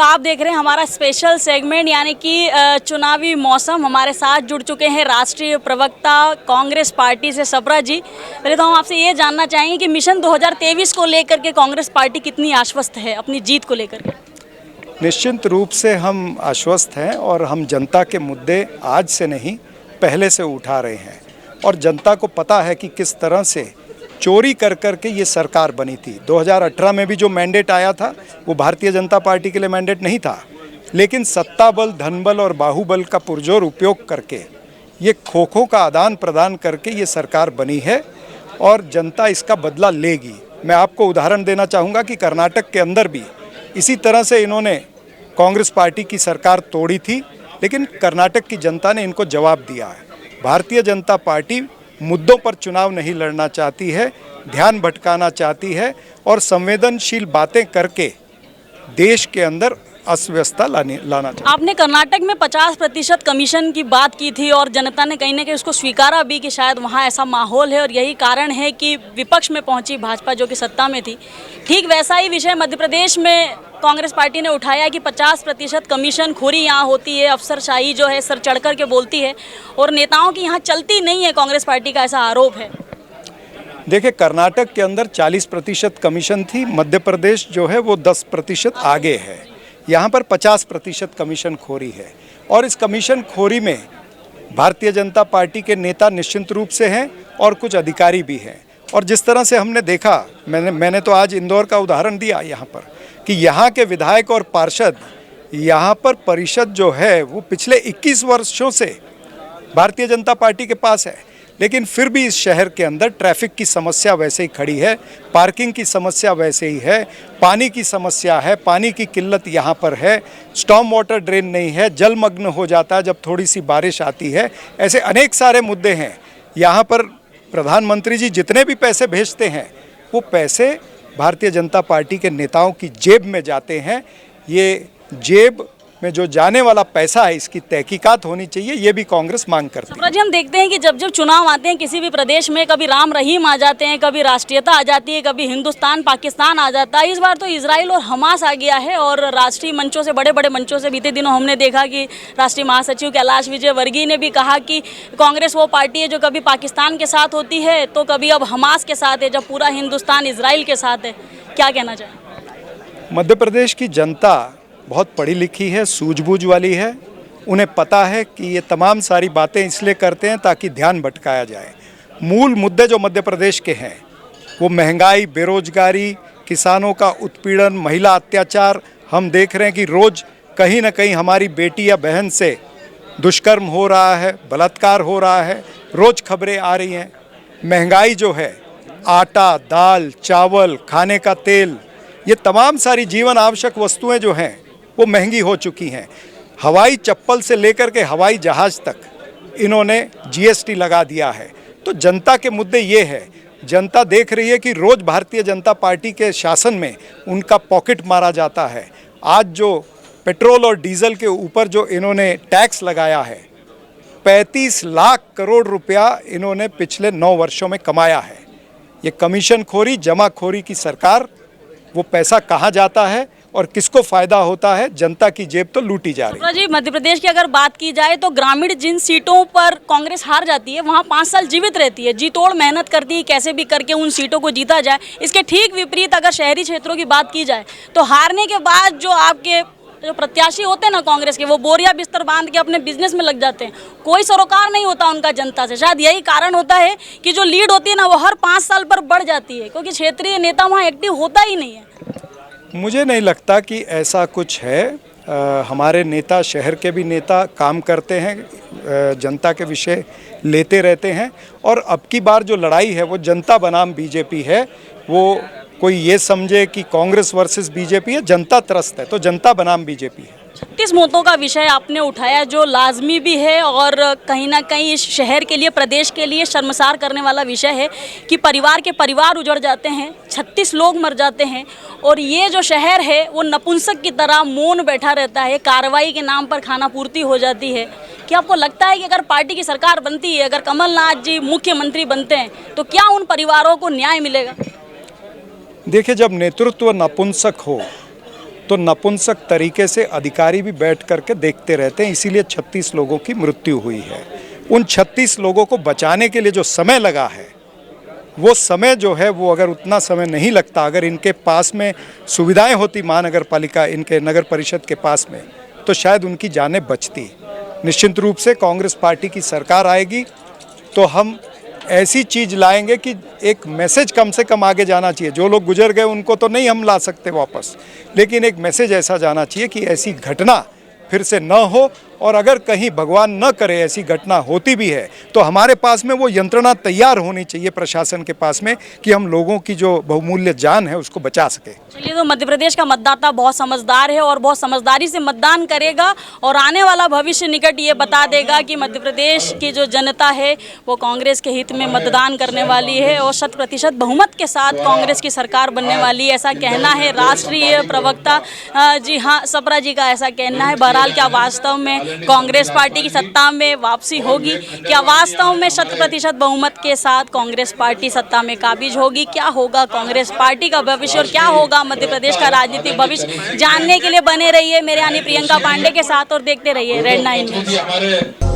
तो आप देख रहे हैं हमारा स्पेशल सेगमेंट यानी कि चुनावी मौसम। हमारे साथ जुड़ चुके हैं राष्ट्रीय प्रवक्ता कांग्रेस पार्टी से सप्रा जी। पहले तो हम आपसे ये जानना चाहेंगे कि मिशन 2023 को लेकर के कांग्रेस पार्टी कितनी आश्वस्त है अपनी जीत को लेकर के। निश्चित रूप से हम आश्वस्त हैं और हम जनता के मुद्दे आज से नहीं पहले से उठा रहे हैं और जनता को पता है कि किस तरह से चोरी कर के ये सरकार बनी थी। 2018 में भी जो मैंडेट आया था वो भारतीय जनता पार्टी के लिए मैंडेट नहीं था, लेकिन सत्ता बल, धन बल और बाहुबल का पुरजोर उपयोग करके ये खोखों का आदान प्रदान करके ये सरकार बनी है और जनता इसका बदला लेगी। मैं आपको उदाहरण देना चाहूँगा कि कर्नाटक के अंदर भी इसी तरह से इन्होंने कांग्रेस पार्टी की सरकार तोड़ी थी, लेकिन कर्नाटक की जनता ने इनको जवाब दिया है। भारतीय जनता पार्टी मुद्दों पर चुनाव नहीं लड़ना चाहती है, ध्यान भटकाना चाहती है और संवेदनशील बातें करके देश के अंदर अव्यवस्था लाना चाहती है। आपने कर्नाटक में 50% कमीशन की बात की थी और जनता ने कहीं ना कहीं उसको स्वीकारा भी कि शायद वहाँ ऐसा माहौल है और यही कारण है कि विपक्ष में पहुंची भाजपा जो कि सत्ता में थी। ठीक वैसा ही विषय मध्य प्रदेश में कांग्रेस पार्टी ने उठाया कि 50% कमीशन खोरी यहाँ होती है, अफसरशाही जो है सर चढ़ कर के बोलती है और नेताओं की यहाँ चलती नहीं है कांग्रेस पार्टी का, ऐसा आरोप है। देखिए, कर्नाटक के अंदर 40% कमीशन थी, मध्य प्रदेश जो है वो 10% आगे है। यहाँ पर 50% कमीशन खोरी है और इस कमीशन खोरी में भारतीय जनता पार्टी के नेता निश्चित रूप से हैं और कुछ अधिकारी भी हैं। और जिस तरह से हमने देखा, मैंने तो आज इंदौर का उदाहरण दिया यहाँ पर कि यहाँ के विधायक और पार्षद, यहाँ पर परिषद जो है वो पिछले 21 वर्षों से भारतीय जनता पार्टी के पास है, लेकिन फिर भी इस शहर के अंदर ट्रैफिक की समस्या वैसे ही खड़ी है, पार्किंग की समस्या वैसे ही है, पानी की समस्या है, पानी की किल्लत यहाँ पर है, स्टॉर्म वाटर ड्रेन नहीं है, जलमग्न हो जाता है जब थोड़ी सी बारिश आती है। ऐसे अनेक सारे मुद्दे हैं। यहाँ पर प्रधानमंत्री जी जितने भी पैसे भेजते हैं वो पैसे भारतीय जनता पार्टी के नेताओं की जेब में जाते हैं। ये जेब में जो जाने वाला पैसा है इसकी तहकीकात होनी चाहिए, ये भी कांग्रेस मांग करती है। जी, हम देखते हैं कि जब जब चुनाव आते हैं किसी भी प्रदेश में, कभी राम रहीम आ जाते हैं, कभी राष्ट्रीयता आ जाती है, कभी हिंदुस्तान पाकिस्तान आ जाता है। इस बार तो इजराइल और हमास आ गया है और राष्ट्रीय मंचों से, बड़े बड़े मंचों से बीते दिनों हमने देखा कि राष्ट्रीय महासचिव कैलाश विजयवर्गीय ने भी कहा कि कांग्रेस वो पार्टी है जो कभी पाकिस्तान के साथ होती है तो कभी अब हमास के साथ है, जब पूरा हिंदुस्तान इजराइल के साथ है। क्या कहना चाहें? मध्य प्रदेश की जनता बहुत पढ़ी लिखी है, सूझबूझ वाली है। उन्हें पता है कि ये तमाम सारी बातें इसलिए करते हैं ताकि ध्यान भटकाया जाए। मूल मुद्दे जो मध्य प्रदेश के हैं वो महंगाई, बेरोजगारी, किसानों का उत्पीड़न, महिला अत्याचार। हम देख रहे हैं कि रोज़ कहीं ना कहीं हमारी बेटी या बहन से दुष्कर्म हो रहा है, बलात्कार हो रहा है, रोज़ खबरें आ रही हैं। महंगाई जो है, आटा, दाल, चावल, खाने का तेल, ये तमाम सारी जीवन आवश्यक वस्तुएं जो हैं वो महंगी हो चुकी हैं। हवाई चप्पल से लेकर के हवाई जहाज़ तक इन्होंने जीएसटी लगा दिया है। तो जनता के मुद्दे ये है। जनता देख रही है कि रोज़ भारतीय जनता पार्टी के शासन में उनका पॉकेट मारा जाता है। आज जो पेट्रोल और डीजल के ऊपर जो इन्होंने टैक्स लगाया है, 35 लाख करोड़ रुपया इन्होंने पिछले 9 वर्षों में कमाया है। ये कमीशन खोरी, जमाखोरी की सरकार, वो पैसा कहाँ जाता है और किसको फ़ायदा होता है? जनता की जेब तो लूटी जा रही है। जी, मध्य प्रदेश की अगर बात की जाए तो ग्रामीण जिन सीटों पर कांग्रेस हार जाती है वहाँ 5 साल जीवित रहती है, जी तोड़ मेहनत करती है, कैसे भी करके उन सीटों को जीता जाए। इसके ठीक विपरीत अगर शहरी क्षेत्रों की बात की जाए तो हारने के बाद जो आपके जो प्रत्याशी होते हैं ना कांग्रेस के, वो बोरिया बिस्तर बांध के अपने बिजनेस में लग जाते हैं। कोई सरोकार नहीं होता उनका जनता से। शायद यही कारण होता है कि जो लीड होती है ना वो हर 5 साल पर बढ़ जाती है, क्योंकि क्षेत्रीय नेता वहाँ एक्टिव होता ही नहीं है। मुझे नहीं लगता कि ऐसा कुछ है। हमारे नेता, शहर के भी नेता काम करते हैं, जनता के विषय लेते रहते हैं और अब की बार जो लड़ाई है वो जनता बनाम बीजेपी है। वो कोई ये समझे कि कांग्रेस वर्सेस बीजेपी है, जनता त्रस्त है, तो जनता बनाम बीजेपी है। 36 मौतों का विषय आपने उठाया जो लाजमी भी है और कहीं ना कहीं इस शहर के लिए, प्रदेश के लिए शर्मसार करने वाला विषय है कि परिवार के परिवार उजड़ जाते हैं, 36 लोग मर जाते हैं और ये जो शहर है वो नपुंसक की तरह मौन बैठा रहता है। कार्रवाई के नाम पर खाना पूर्ति हो जाती है। क्या आपको लगता है कि अगर पार्टी की सरकार बनती है, अगर कमलनाथ जी मुख्यमंत्री बनते हैं तो क्या उन परिवारों को न्याय मिलेगा? देखिए, जब नेतृत्व नपुंसक हो तो नपुंसक तरीके से अधिकारी भी बैठ करके देखते रहते हैं, इसीलिए 36 लोगों की मृत्यु हुई है। उन 36 लोगों को बचाने के लिए जो समय लगा है, वो समय जो है वो अगर उतना समय नहीं लगता, अगर इनके पास में सुविधाएं होती महानगर पालिका, इनके नगर परिषद के पास में, तो शायद उनकी जानें बचती। निश्चित रूप से कांग्रेस पार्टी की सरकार आएगी तो हम ऐसी चीज़ लाएंगे कि एक मैसेज कम से कम आगे जाना चाहिए। जो लोग गुजर गए उनको तो नहीं हम ला सकते वापस, लेकिन एक मैसेज ऐसा जाना चाहिए कि ऐसी घटना फिर से न हो, और अगर कहीं भगवान न करे ऐसी घटना होती भी है तो हमारे पास में वो यंत्रणा तैयार होनी चाहिए प्रशासन के पास में कि हम लोगों की जो बहुमूल्य जान है उसको बचा सके। चलिए, तो मध्य प्रदेश का मतदाता बहुत समझदार है और बहुत समझदारी से मतदान करेगा और आने वाला भविष्य निकट ये बता देगा कि मध्य प्रदेश की जो जनता है वो कांग्रेस के हित में मतदान करने वाली है और 100% बहुमत के साथ कांग्रेस की सरकार बनने वाली है, ऐसा कहना है राष्ट्रीय प्रवक्ता जी हाँ सप्रा जी का ऐसा कहना है। बहरहाल क्या वास्तव में कांग्रेस पार्टी की सत्ता में वापसी होगी? क्या वास्तव में 100% बहुमत के साथ कांग्रेस पार्टी सत्ता में काबिज होगी? क्या होगा कांग्रेस पार्टी का भविष्य और क्या होगा मध्य प्रदेश का राजनीतिक भविष्य? जानने के लिए बने रहिए मेरे यानी प्रियंका पांडे के साथ और देखते रहिए रेड 9 न्यूज़।